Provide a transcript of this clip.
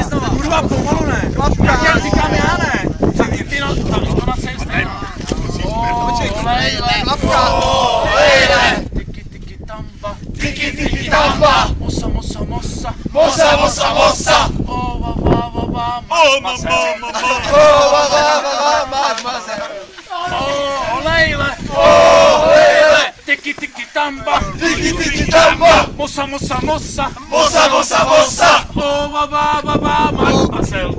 Znova. Kurva, pomalu ne. Jak říkám já ne. Ty na intonace je stejná. Olejle. Tiki tamba. Tiki tamba. Mosa. Olejle. Tiki tamba. Mosa. Marcel.